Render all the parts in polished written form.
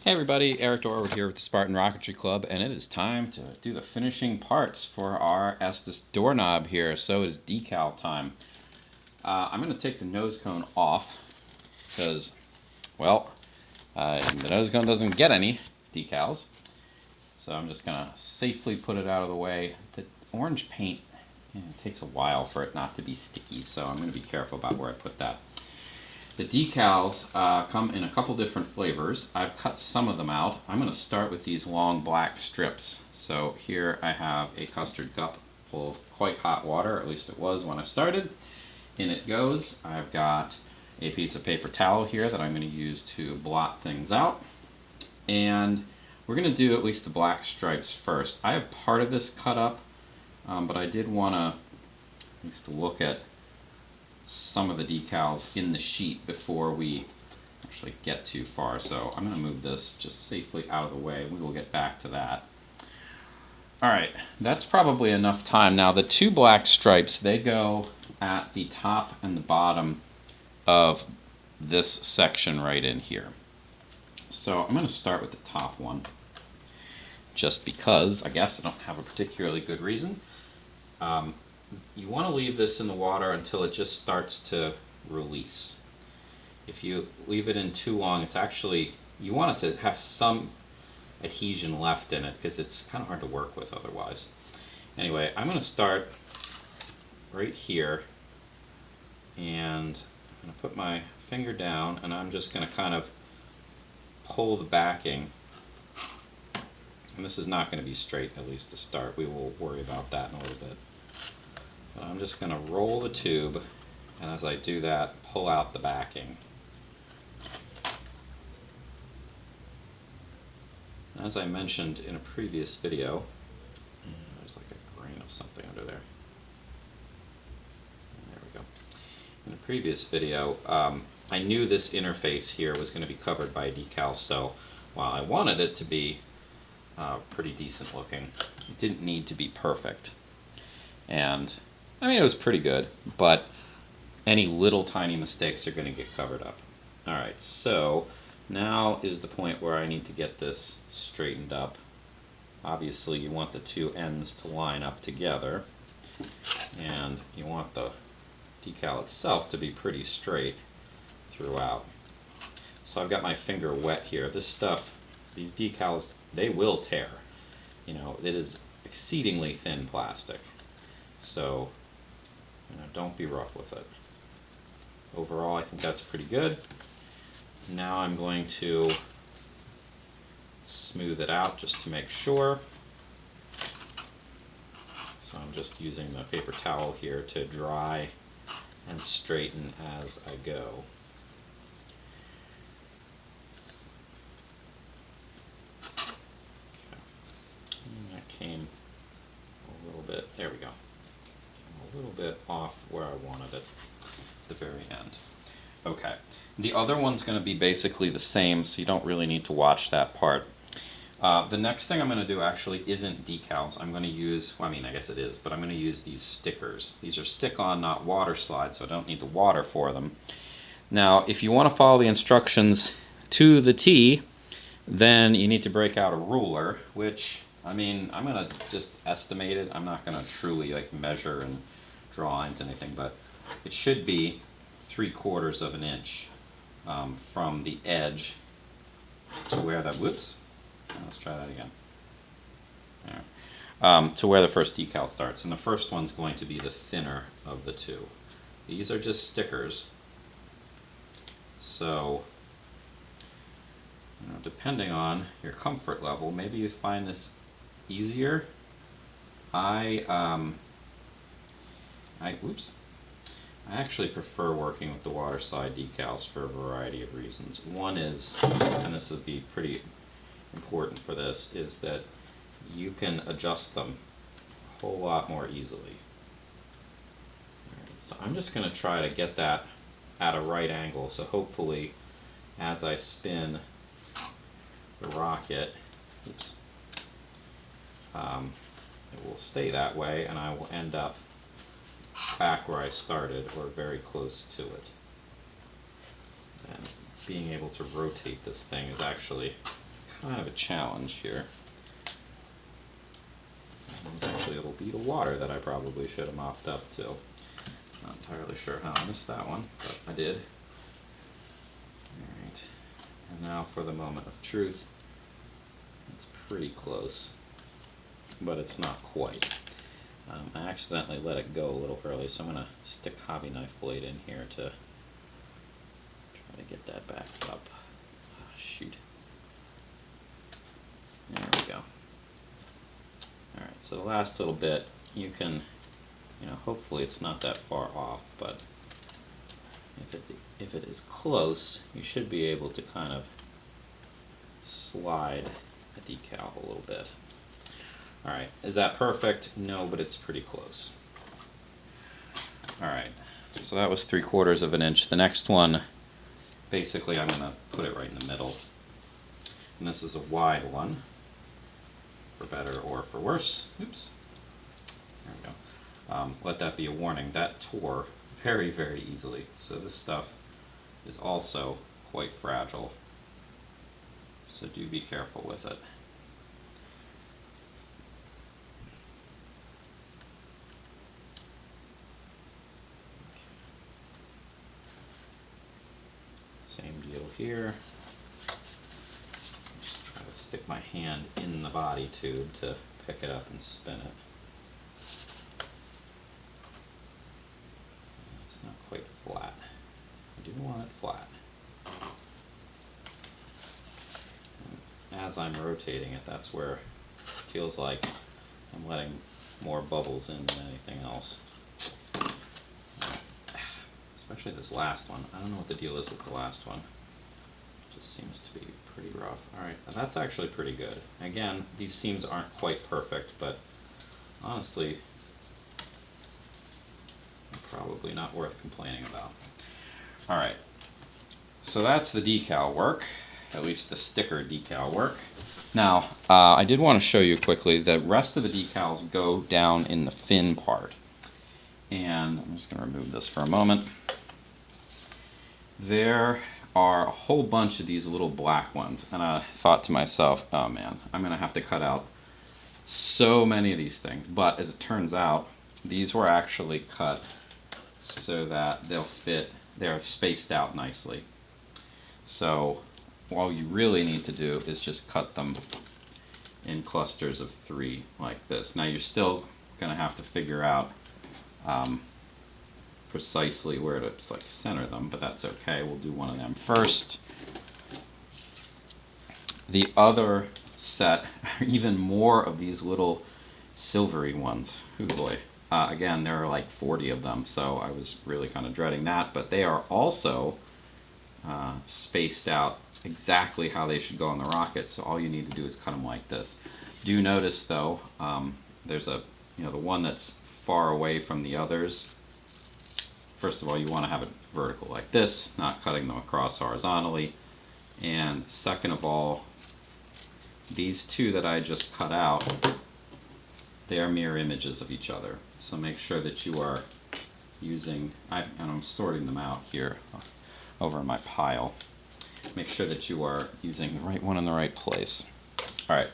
Hey everybody, Eric Dorward here with the Spartan Rocketry Club, and it is time to do the finishing parts for our Estes doorknob here. So it is decal time. I'm going to take the nose cone off because, well, the nose cone doesn't get any decals. So I'm just going to safely put it out of the way. The orange paint, it takes a while for it not to be sticky, so I'm going to be careful about where I put that. The decals come in a couple different flavors. I've cut some of them out. I'm going to start with these long black strips. So here I have a custard cup full of quite hot water, at least it was when I started. In it goes. I've got a piece of paper towel here that I'm going to use to blot things out. And we're going to do at least the black stripes first. I have part of this cut up, but I did want to at least look at some of the decals in the sheet before we actually get too far. So I'm going to move this just safely out of the way. We will get back to that. Alright, that's probably enough time. Now the two black stripes, they go at the top and the bottom of this section right in here. So I'm going to start with the top one, just because I guess I don't have a particularly good reason. You want to leave this in the water until it just starts to release. If you leave it in too long, it's actually, you want it to have some adhesion left in it because it's kind of hard to work with otherwise. Anyway, I'm going to start right here, and I'm going to put my finger down, and I'm just going to kind of pull the backing. And this is not going to be straight, at least to start. We will worry about that in a little bit. But I'm just going to roll the tube, and as I do that, pull out the backing. As I mentioned in a previous video, there's like a grain of something under there. There we go. In a previous video, I knew this interface here was going to be covered by a decal, so while I wanted it to be pretty decent looking, it didn't need to be perfect. And I mean, it was pretty good, but any little tiny mistakes are going to get covered up. Alright, so now is the point where I need to get this straightened up. Obviously you want the two ends to line up together, and you want the decal itself to be pretty straight throughout. So I've got my finger wet here. This stuff, these decals, they will tear. You know, it is exceedingly thin plastic. So, you know, don't be rough with it. Overall, I think that's pretty good. Now I'm going to smooth it out just to make sure. So I'm just using the paper towel here to dry and straighten as I go. Okay. And that came a little bit, there we go. A little bit off where I wanted it at the very end. Okay, the other one's going to be basically the same, so you don't really need to watch that part. The next thing I'm going to do actually isn't decals. I'm going to use, well, I mean, I guess it is, but I'm going to use these stickers. These are stick-on, not water slides, so I don't need the water for them. Now, if you want to follow the instructions to the T, then you need to break out a ruler, which, I mean, I'm going to just estimate it. I'm not going to truly like measure and draw lines or anything, but it should be 3/4 of an inch from the edge to where that, whoops, let's try that again. There. To where the first decal starts, and the first one's going to be the thinner of the two. These are just stickers, so you know, depending on your comfort level, maybe you find this easier. I actually prefer working with the waterslide decals for a variety of reasons. One is, and this would be pretty important for this, is that you can adjust them a whole lot more easily. Right, so I'm just going to try to get that at a right angle, so hopefully as I spin the rocket, oops, it will stay that way, and I will end up back where I started, or very close to it. And being able to rotate this thing is actually kind of a challenge here. Actually, it'll be the water that I probably should have mopped up too. Not entirely sure how I missed that one, but I did. Alright, and now for the moment of truth. It's pretty close, but it's not quite. I accidentally let it go a little early, so I'm going to stick hobby knife blade in here to try to get that back up. Oh, shoot. There we go. Alright, so the last little bit, you can, hopefully it's not that far off, but if it is close, you should be able to kind of slide the decal a little bit. Alright, is that perfect? No, but it's pretty close. Alright, so that was 3/4 of an inch. The next one, basically I'm going to put it right in the middle. And this is a wide one, for better or for worse. Oops. There we go. Let that be a warning. That tore very, very easily. So this stuff is also quite fragile. So do be careful with it. Same deal here. Just try to stick my hand in the body tube to pick it up and spin it. It's not quite flat. I do want it flat. And as I'm rotating it, that's where it feels like I'm letting more bubbles in than anything else. Especially this last one. I don't know what the deal is with the last one. It just seems to be pretty rough. Alright, that's actually pretty good. Again, these seams aren't quite perfect, but honestly, probably not worth complaining about. Alright, so that's the decal work, at least the sticker decal work. Now, I did want to show you quickly, the rest of the decals go down in the fin part. And I'm just going to remove this for a moment. There are a whole bunch of these little black ones, and I thought to myself, oh man, I'm going to have to cut out so many of these things. But as it turns out, these were actually cut so that they'll fit, they're spaced out nicely. So all you really need to do is just cut them in clusters of 3 like this. Now you're still going to have to figure out precisely where to center them, but that's okay. We'll do one of them first. The other set are even more of these little silvery ones. Oh boy. Again, there are like 40 of them, so I was really kind of dreading that, but they are also spaced out exactly how they should go on the rocket, so all you need to do is cut them like this. Do notice though, there's the one that's far away from the others. First of all, you want to have it vertical like this, not cutting them across horizontally. And second of all, these two that I just cut out, they are mirror images of each other. So make sure that you are using, and I'm sorting them out here over in my pile. Make sure that you are using the right one in the right place. Alright,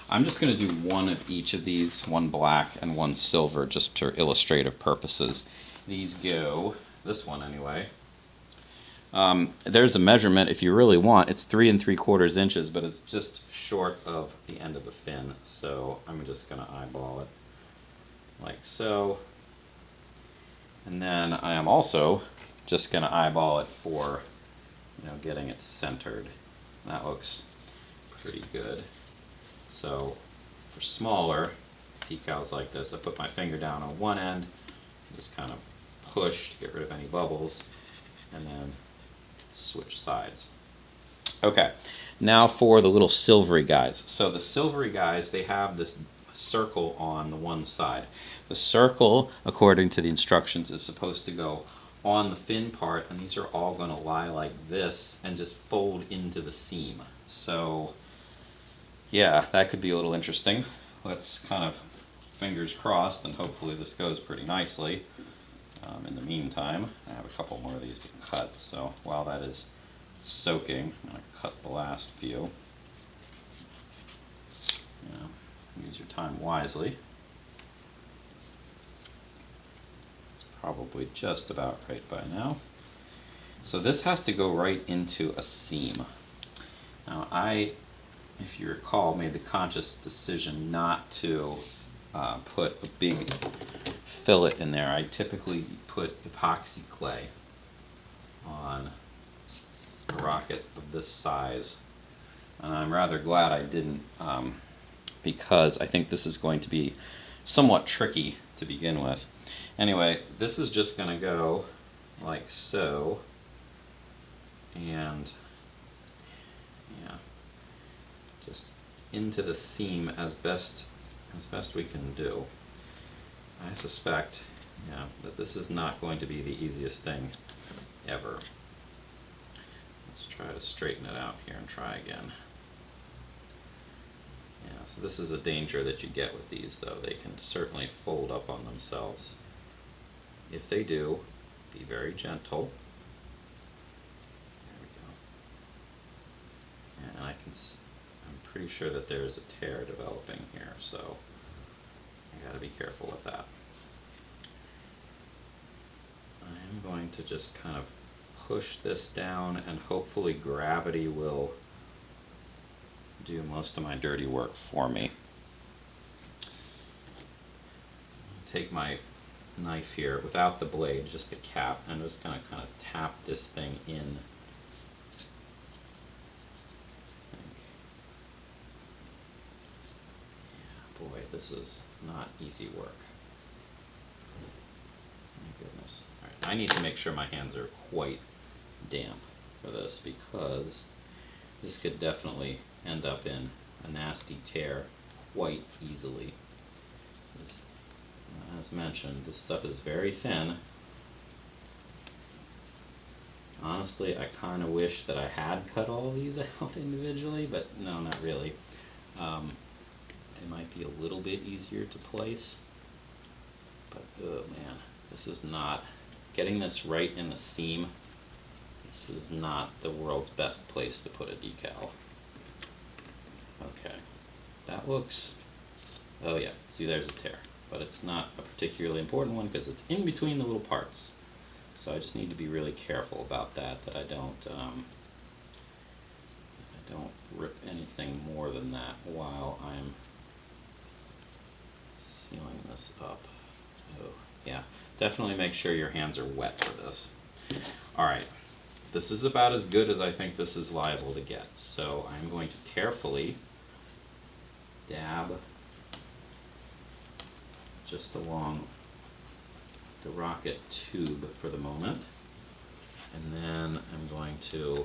I'm just going to do one of each of these, one black and one silver, just for illustrative purposes. These go, this one anyway. There's a measurement if you really want. It's 3 3/4 inches, but it's just short of the end of the fin. So I'm just going to eyeball it like so. And then I am also just going to eyeball it for, getting it centered. That looks pretty good. So for smaller decals like this, I put my finger down on one end, just kind of push to get rid of any bubbles, and then switch sides. Okay, now for the little silvery guys. So the silvery guys, they have this circle on the one side. The circle, according to the instructions, is supposed to go on the fin part, and these are all going to lie like this and just fold into the seam. So yeah, that could be a little interesting. Let's kind of fingers crossed, and hopefully this goes pretty nicely. In the meantime, I have a couple more of these to cut, so while that is soaking, I'm going to cut the last few. time wisely. It's probably just about right by now. So this has to go right into a seam. Now if you recall, made the conscious decision not to put a big fillet in there. I typically put epoxy clay on a rocket of this size, and I'm rather glad I didn't, because I think this is going to be somewhat tricky to begin with. Anyway, this is just going to go like so, and yeah, just into the seam as best we can do. I suspect, yeah, that this is not going to be the easiest thing ever. Let's try to straighten it out here and try again. Yeah, so this is a danger that you get with these, though. They can certainly fold up on themselves. If they do, be very gentle. There we go. And I'm pretty sure that there's a tear developing here, so I gotta be careful with that. I'm going to just kind of push this down, and hopefully gravity will do most of my dirty work for me. Take my knife here without the blade, just the cap. I'm just going to kind of tap this thing in. Yeah, boy, this is not easy work. My goodness. All right, I need to make sure my hands are quite damp for this, because this could definitely end up in a nasty tear quite easily. As mentioned, this stuff is very thin. Honestly, I kind of wish that I had cut all these out individually, but no, not really. They might be a little bit easier to place, but oh man, this is not, getting this right in the seam, this is not the world's best place to put a decal. Okay, that looks, oh yeah, see, there's a tear, but it's not a particularly important one because it's in between the little parts. So I just need to be really careful about that I don't rip anything more than that while I'm sealing this up. Oh, yeah, definitely make sure your hands are wet for this. Alright, this is about as good as I think this is liable to get. So I'm going to carefully dab just along the rocket tube for the moment, and then I'm going to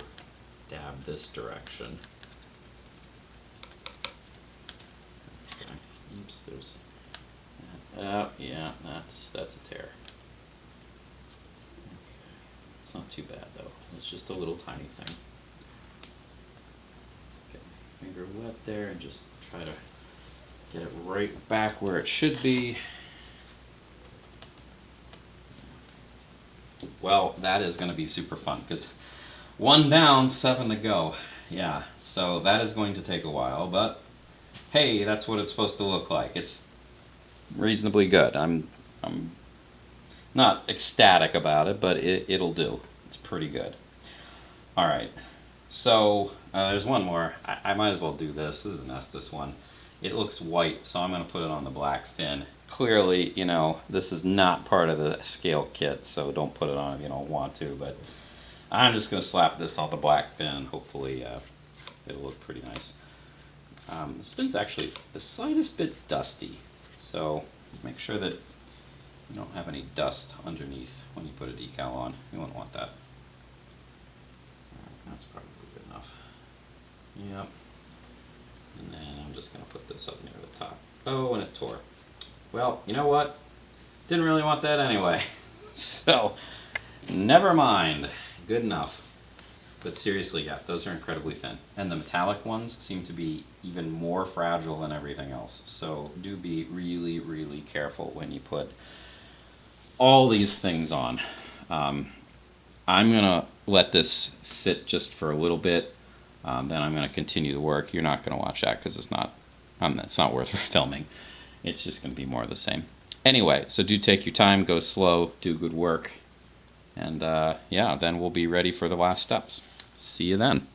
dab this direction. Okay. Oops, there's that. Yeah, that's a tear. Okay. It's not too bad though. It's just a little tiny thing. Okay, finger wet there, and just try to get it right back where it should be. Well, that is going to be super fun, because 1 down, 7 to go. Yeah, so that is going to take a while, but hey, that's what it's supposed to look like. It's reasonably good. I'm not ecstatic about it, but it'll do. It's pretty good. All right, so there's one more. I might as well do this. This is an Estes one. It looks white, so I'm going to put it on the black fin. Clearly, you know, this is not part of the scale kit, so don't put it on if you don't want to, but I'm just going to slap this on the black fin. Hopefully it'll look pretty nice. This fin's actually the slightest bit dusty, so make sure that you don't have any dust underneath when you put a decal on. You won't want that. Alright, that's probably good enough. Yep. And then I'm just going to put this up near the top. Oh, and it tore. Well, you know what? Didn't really want that anyway. So, never mind. Good enough. But seriously, yeah, those are incredibly thin. And the metallic ones seem to be even more fragile than everything else. So do be really, really careful when you put all these things on. I'm going to let this sit just for a little bit. Then I'm going to continue the work. You're not going to watch that because it's not It's not worth filming. It's just going to be more of the same. Anyway, so do take your time, go slow, do good work, and yeah, then we'll be ready for the last steps. See you then.